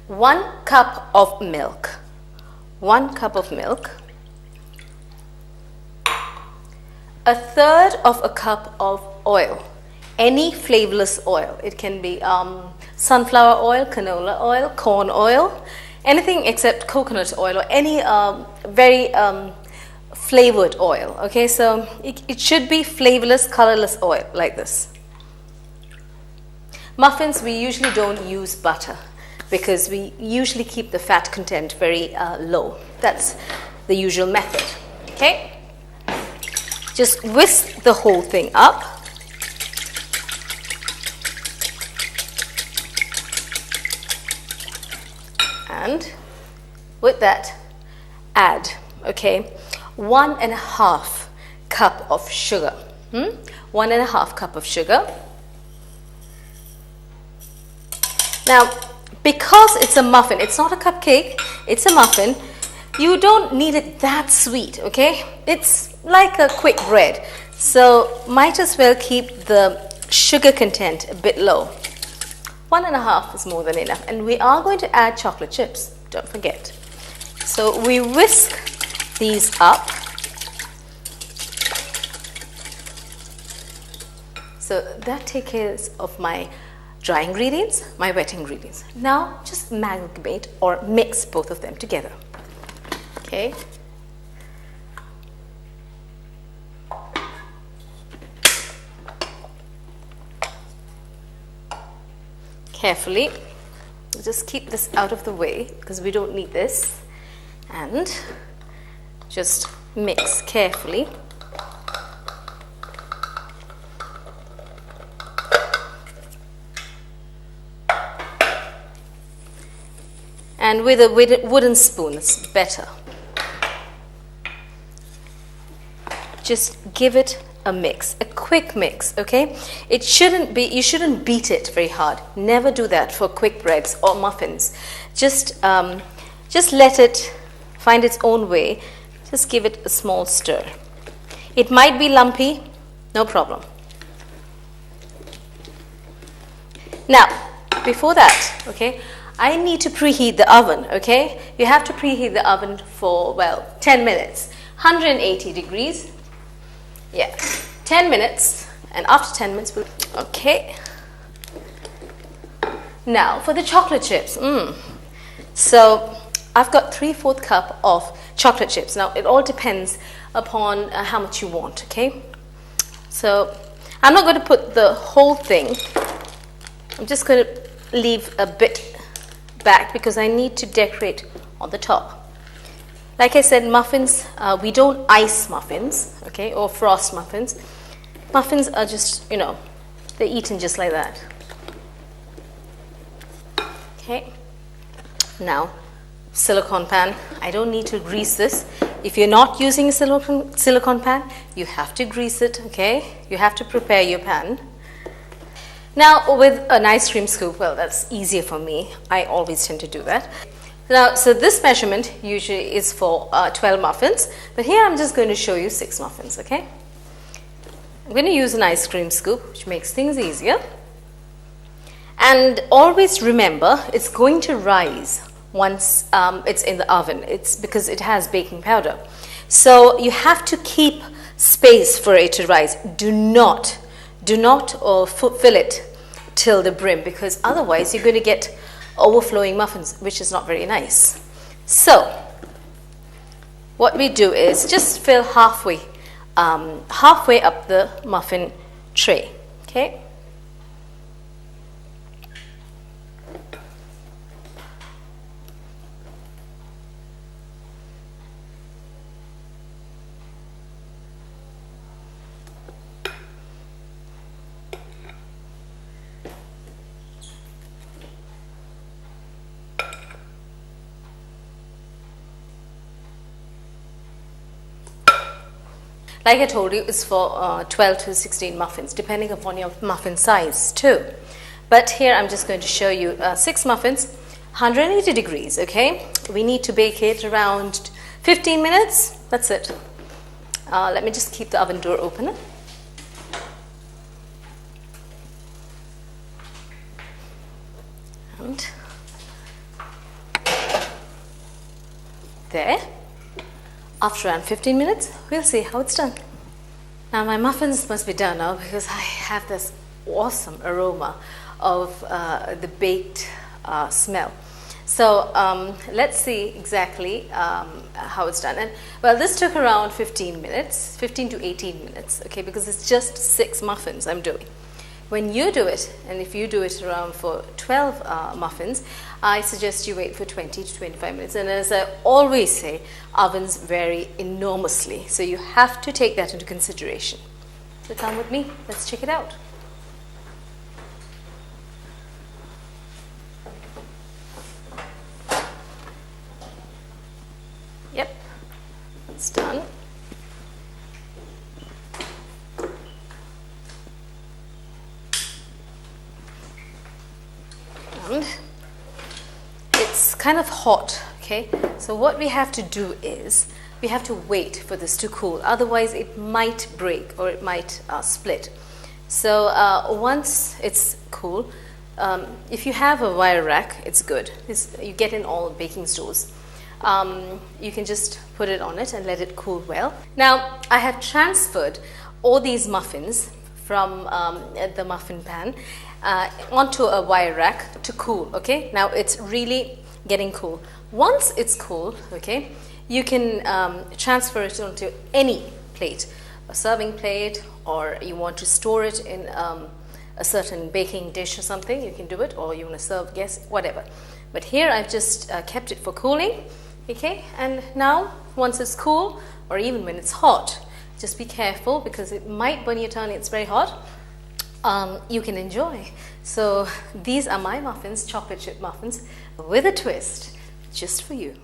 1 cup of milk, 1 cup of milk, 1/3 of a cup of oil, any flavorless oil. It can be sunflower oil, canola oil, corn oil, anything except coconut oil or any very flavored oil. Okay, so it should be flavorless, colorless oil like this. Muffins, we usually don't use butter because we usually keep the fat content very low. That's the usual method. Okay, just whisk the whole thing up. And with that, add, okay, 1.5 cup of sugar. 1.5 cup of sugar. Now, because it's a muffin, it's not a cupcake, it's a muffin, you don't need it that sweet, okay? It's like a quick bread, so might as well keep the sugar content a bit low. 1.5 is more than enough, and we are going to add chocolate chips, don't forget. So we whisk these up. So that takes care of my dry ingredients, my wet ingredients. Now just amalgamate or mix both of them together. Okay. Carefully, just keep this out of the way because we don't need this, and just mix carefully. And with a wooden spoon, it's better. Just give it a mix, a quick mix, okay? It shouldn't be, you shouldn't beat it very hard. Never do that for quick breads or muffins. Just let it find its own way. Just give it a small stir. It might be lumpy, no problem. Now, before that, okay, I need to preheat the oven, okay? You have to preheat the oven for, well, 10 minutes. 180 degrees. Yeah, 10 minutes, and after 10 minutes, okay. Now for the chocolate chips. So I've got 3/4 cup of chocolate chips. Now it all depends upon how much you want, okay? So I'm not going to put the whole thing. I'm just going to leave a bit back because I need to decorate on the top. Like I said, muffins, we don't ice muffins, okay, or frost muffins. Muffins are just, you know, they're eaten just like that. Okay. Now, silicone pan. I don't need to grease this. If you're not using a silicone pan, you have to grease it, okay? You have to prepare your pan. Now, with an ice cream scoop, well, that's easier for me. I always tend to do that. Now, so this measurement usually is for 12 muffins, but here I'm just going to show you 6 muffins, okay? I'm going to use an ice cream scoop, which makes things easier. And always remember, it's going to rise once it's in the oven. It's because it has baking powder. So you have to keep space for it to rise. Do not fill it till the brim, because otherwise you're going to get overflowing muffins, which is not very nice. So what we do is just fill halfway up the muffin tray, okay? Like I told you, it's for 12 to 16 muffins, depending upon your muffin size too. But here I'm just going to show you 6 muffins, 180 degrees, okay? We need to bake it around 15 minutes. That's it. Let me just keep the oven door open. And there. After around 15 minutes, we'll see how it's done. Now my muffins must be done now because I have this awesome aroma of the baked smell. So let's see exactly how it's done. And well, this took around 15 minutes, 15 to 18 minutes, okay, because it's just 6 muffins I'm doing. When you do it, and if you do it around for 12 muffins, I suggest you wait for 20 to 25 minutes. And as I always say, ovens vary enormously, so you have to take that into consideration. So come with me, let's check it out. Yep, it's done. And it's kind of hot, okay? So what we have to do is we have to wait for this to cool, otherwise it might break or it might split. So once it's cool, if you have a wire rack, it's good. You get in all baking stores. You can just put it on it and let it cool well. Now I have transferred all these muffins from the muffin pan onto a wire rack to cool, okay? Now it's really getting cool. Once it's cool, okay, you can transfer it onto any plate, a serving plate, or you want to store it in a certain baking dish or something, you can do it, or you want to serve guests, whatever. But here I've just kept it for cooling, okay? And now once it's cool, or even when it's hot, just be careful because it might burn your tongue. It's very hot. You can enjoy. So these are my muffins, chocolate chip muffins with a twist, just for you.